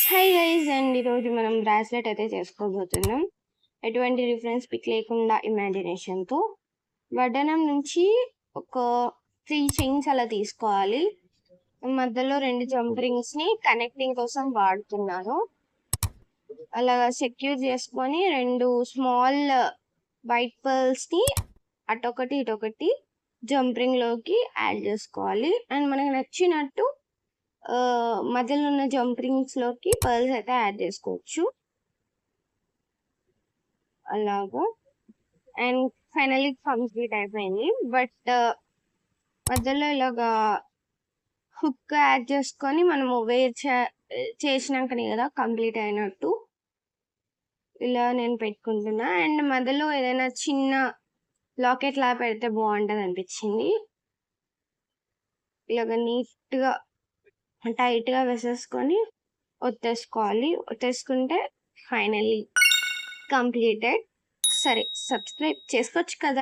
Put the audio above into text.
Hi guys, and ఈరోజు మనం bracelet అయితే చేసుకోబోతున్నాం. ఎటువంటి రిఫరెన్స్ పిక్ లేకుండా ఇమాజినేషన్తో వడ్డానం నుంచి ఒక 3 చైన్స్ అలా తీసుకోవాలి. మధ్యలో 2 జంప్ రింగ్స్ని కనెక్టింగ్ కోసం వాడుతున్నాను. అలా సెక్యూర్ చేసుకొని 2 స్మాల్ వైట్ పర్ల్స్ని అటొకటి ఇటొకటి జంప్ రింగ్లోకి యాడ్ చేసుకోవాలి. అండ్ మనకు నచ్చినట్టు మధ్యలో ఉన్న జంప్ రింగ్స్లోకి పర్ల్స్ అయితే యాడ్ చేసుకోవచ్చు అలాగా. అండ్ ఫైనల్లీ కంప్లీట్ అయిపోయింది. బట్ మధ్యలో ఇలాగా హుక్ యాడ్ చేసుకొని మనము వేర్ చేసినాకనే కదా కంప్లీట్ అయినట్టు ఇలా నేను పెట్టుకుంటున్నా. అండ్ మధ్యలో ఏదైనా చిన్న లాకెట్ లా పెడితే బాగుంటుంది అనిపించింది. ఇలాగ నీట్గా టైట్గా వేసేసుకొని ఒత్తేసుకుంటే ఫైనల్లీ కంప్లీటెడ్. సరే, సబ్స్క్రైబ్ చేసుకోవచ్చు కదా.